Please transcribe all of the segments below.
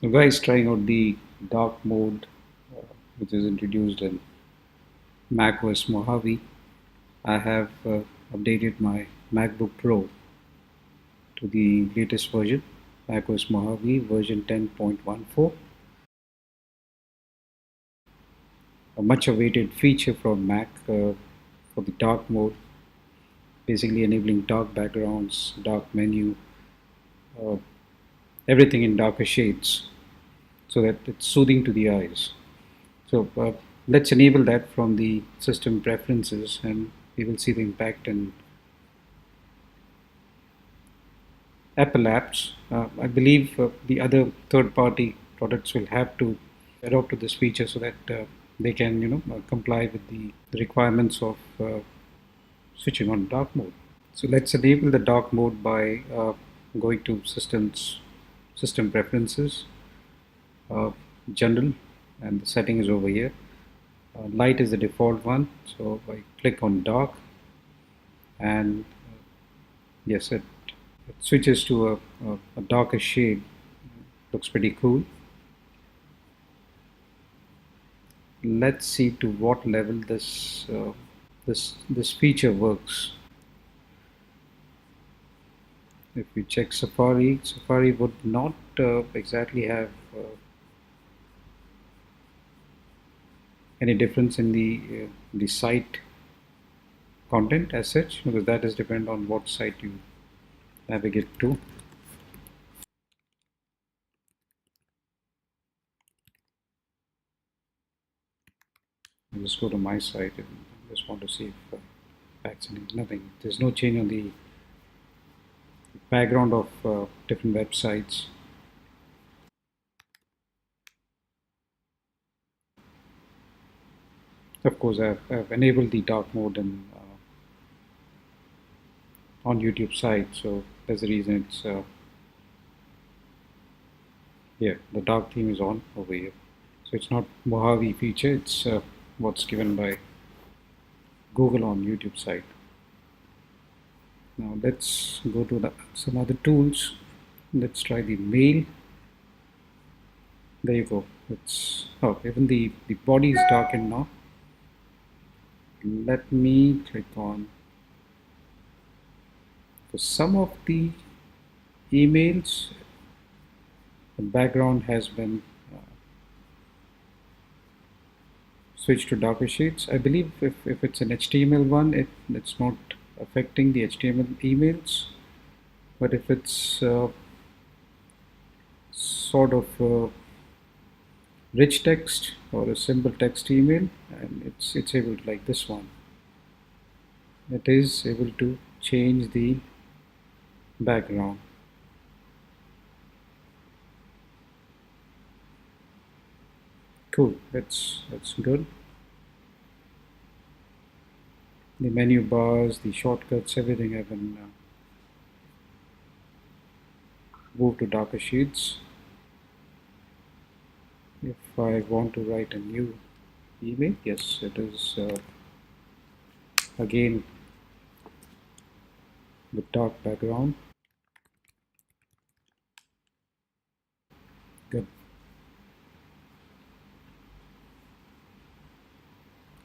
So guys, trying out the dark mode which is introduced in macOS Mojave. I have updated my MacBook Pro to the latest version, macOS Mojave version 10.14. A much awaited feature from Mac for the dark mode, basically enabling dark backgrounds, dark menu, uh, everything in darker shades so that it's soothing to the eyes. So let's enable that from the system preferences and we will see the impact in Apple apps. I believe the other third-party products will have to adopt to this feature so that they can, comply with the requirements of switching on dark mode. So let's enable the dark mode by going to system preferences, uh, general, and the setting is over here. Light is the default one, so I click on dark, and yes, it switches to a darker shade. Looks pretty cool. Let's see to what level this feature works. If you check Safari, Safari would not exactly have any difference in the site content as such, because that is depend on what site you navigate to. I'll just go to my site and just want to see if that's nothing. There's no change on the background of different websites. Of course, I've enabled the dark mode on YouTube site, so that's the reason it's here. The dark theme is on over here, so it's not Mojave feature. It's what's given by Google on YouTube site. Now let's go to some other tools. Let's try the mail. There you go. It's even the body is darkened now. Let me click on for some of the emails. The background has been switched to darker shades. I believe if it's an HTML one, it's not affecting the HTML emails. But if it's sort of rich text or a simple text email, and it's able to, like this one, it is able to change the background. Cool, that's good. The menu bars, the shortcuts, everything have been moved to darker shades. If I want to write a new email, yes, it is again with dark background. Good.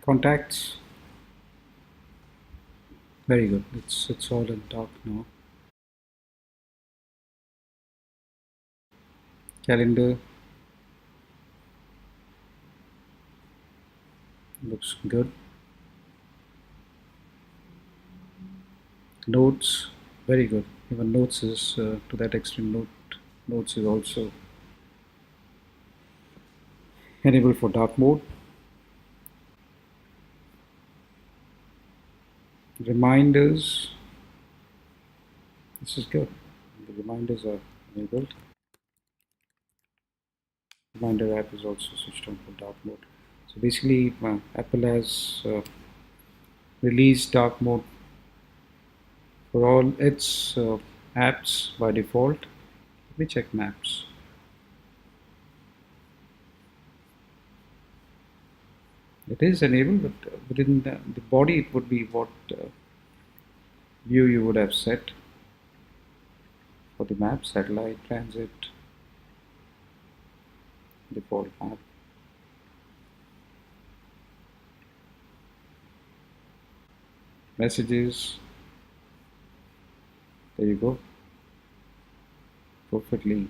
Contacts, very good. It's all in dark now. Calendar looks good. Notes, very good. Even notes is to that extent. Notes is also enabled for dark mode. Reminders, this is good. The reminders are enabled. Reminder app is also switched on for dark mode. So basically, Apple has released dark mode for all its apps by default. Let me check maps. It is enabled, but within the body, it would be what view you would have set for the map, satellite, transit. default map. Messages, there you go, perfectly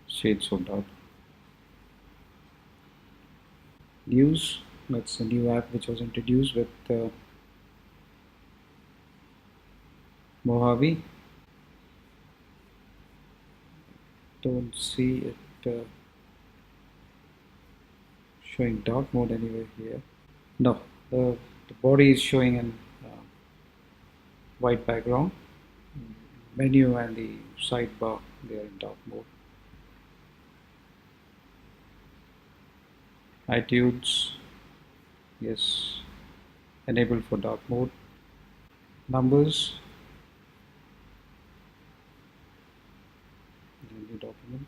shades of dark. News, that's a new app which was introduced with Mohave. Don't see it showing dark mode anywhere here. No, the body is showing in uh, white background. Menu and the sidebar, they are in dark mode. iTunes, yes, enabled for dark mode. Numbers, new document.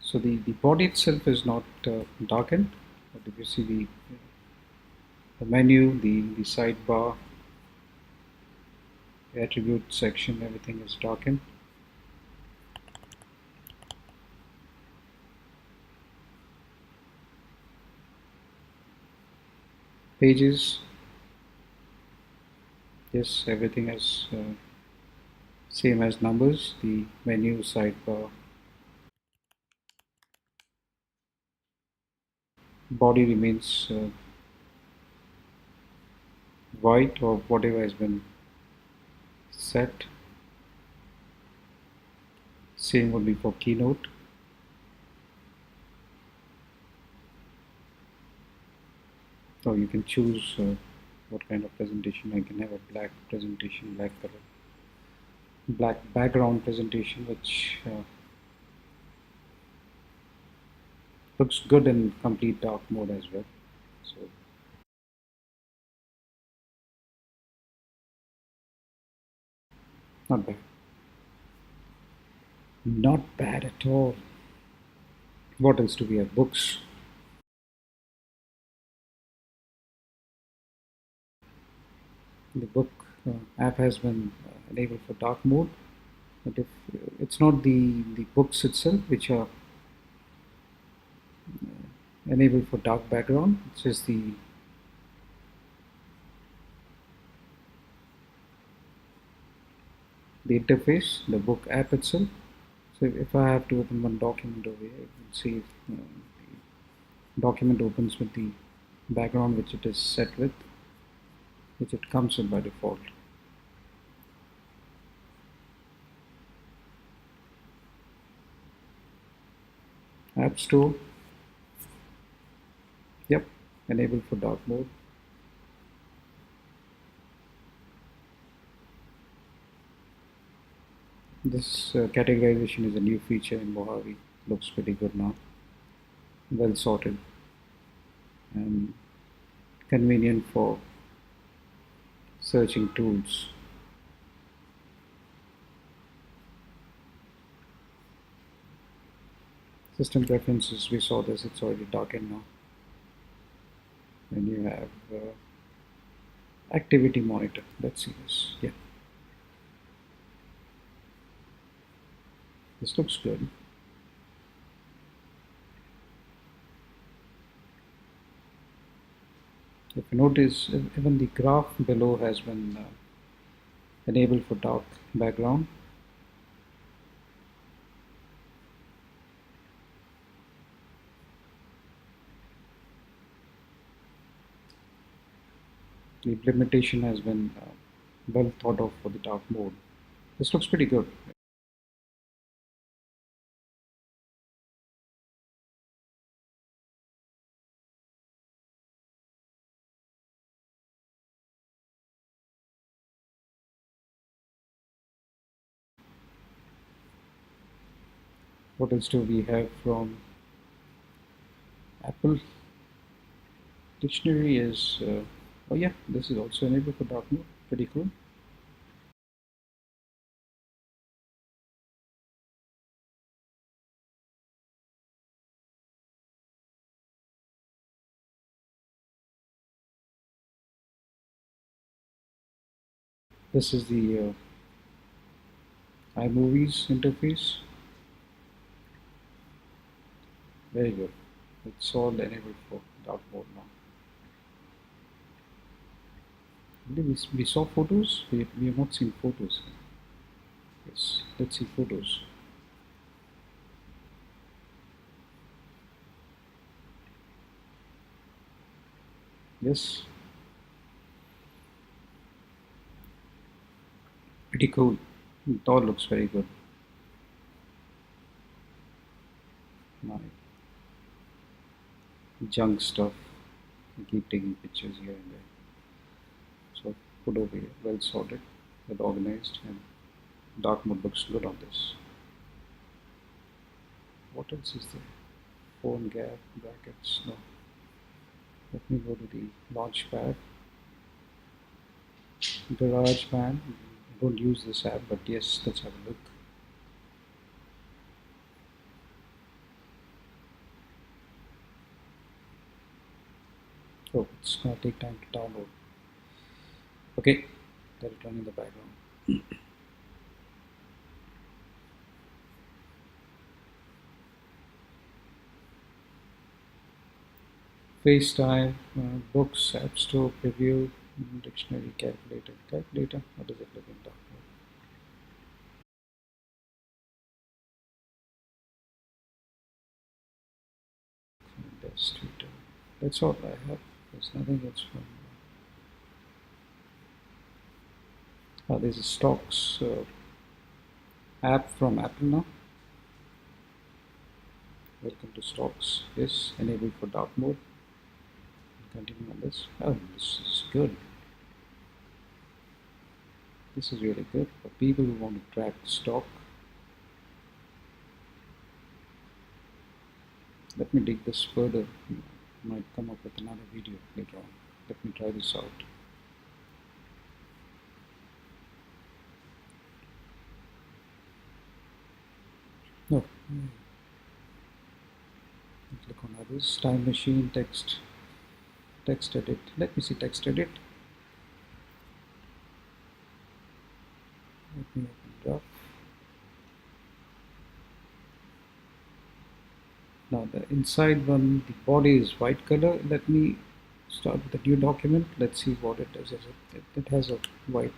So the body itself is not darkened, but if you see the menu, the sidebar, the attribute section, everything is darkened. Pages, yes, everything is same as numbers. The menu, sidebar, body remains white or whatever has been set. Same would be for keynote. So you can choose what kind of presentation. I can have a black presentation, black color, black background presentation, which looks good in complete dark mode as well. So not bad. Not bad at all. What else do we have? Books. The book app has been enabled for dark mode, but if it's not the books itself which are enabled for dark background, it's just the interface, the book app itself. So if I have to open one document over here, you can see if, the document opens with the background which it is set with, which it comes with by default. App Store, yep, enabled for dark mode. This categorization is a new feature in Mohave. Looks pretty good now. Well sorted and convenient for searching tools. System preferences, we saw this, it's already darkened now. Then you have activity monitor. Let's see this. Yeah, this looks good. If you notice, even the graph below has been enabled for dark background. The implementation has been well thought of for the dark mode. This looks pretty good. What else do we have from Apple? Dictionary is, oh yeah, this is also enabled for dark mode. Pretty cool. This is the iMovies interface. Very good. It's all enabled for dark mode now. We saw photos. We have not seen photos. Yes, let's see photos. Yes, pretty cool. It all looks very good. My junk stuff. I keep taking pictures here and there. So put over here, well sorted, well organized, and dark mode looks good on this. What else is there? Phone gap, brackets, no. Let me go to the launch pad. GarageBand. I don't use this app, but yes, let's have a look. Oh, it's gonna take time to download. Okay, let it run in the background. FaceTime, books, App Store, preview, dictionary, calculator. Calculator, what does it look in dark mode? Best Twitter. That's all I have. There's nothing else from. There's a stocks app from Apple now. Welcome to stocks. Yes, enable for dark mode. Continue on this. Oh, this is good. This is really good for people who want to track stock. Let me dig this further. Might come up with another video later on. Let me try this out. No. Click on others. Time machine, text edit. Let me see text edit. Let me open it up. Now the inside one, the body is white color. Let me start with a new document. Let's see what it does. It has a white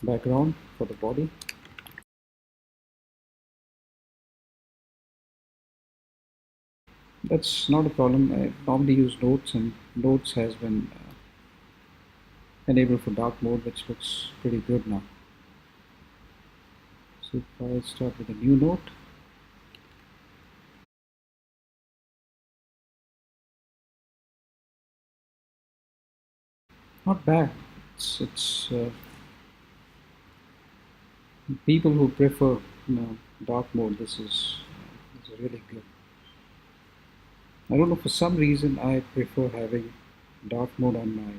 background for the body. That's not a problem. I normally use Notes, and Notes has been enabled for dark mode, which looks pretty good now. So if I start with a new note, not bad. It's people who prefer dark mode. This is really good. I don't know, for some reason I prefer having dark mode on my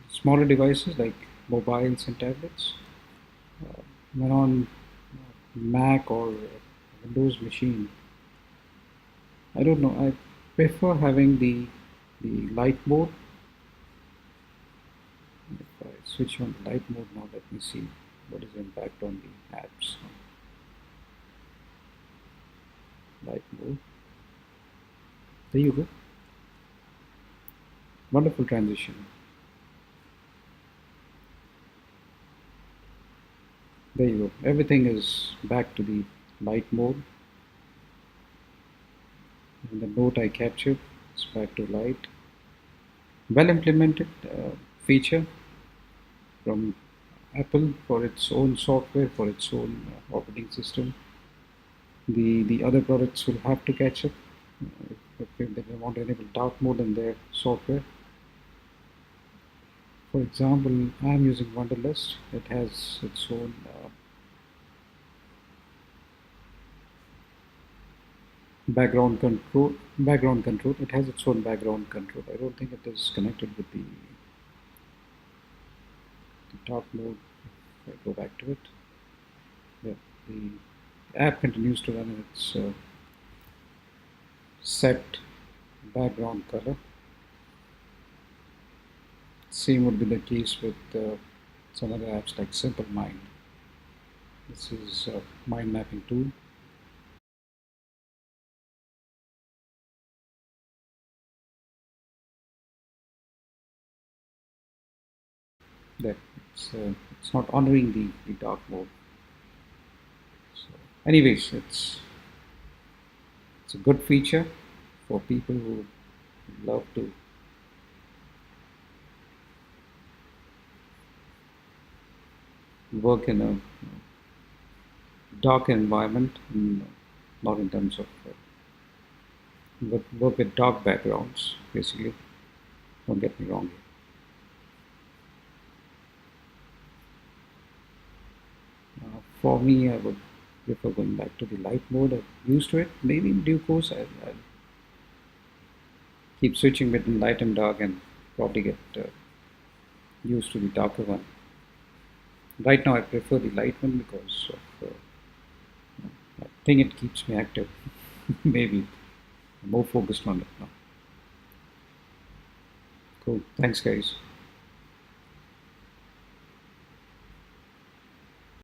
smaller devices like mobiles and tablets. When on Mac or Windows machine, I don't know. I prefer having the light mode. If I switch on light mode now, let me see what is the impact on the apps. Light mode. There you go. Wonderful transition. There you go. Everything is back to the light mode. And the note I captured is back to light. Well implemented feature from Apple for its own software, for its own operating system. The other products will have to catch up if they want to enable dark mode in their software. For example, I am using Wunderlist. It has its own background control. Background control. It has its own background control. I don't think it is connected with the dark mode. If I go back to it, yeah, the app continues to run in its set background color. Same would be the case with some other apps like Simple Mind. This is a mind mapping tool that it's not honoring the dark mode. So, anyways, it's a good feature for people who love to work in a dark environment, not in terms of work with dark backgrounds, basically. Don't get me wrong here. For me, I would prefer going back to the light mode. I'm used to it. Maybe in due course, I'll keep switching between light and dark and probably get used to the darker one. Right now, I prefer the light one because of, I think it keeps me active. Maybe I'm more focused on it now. Cool. Thanks, guys.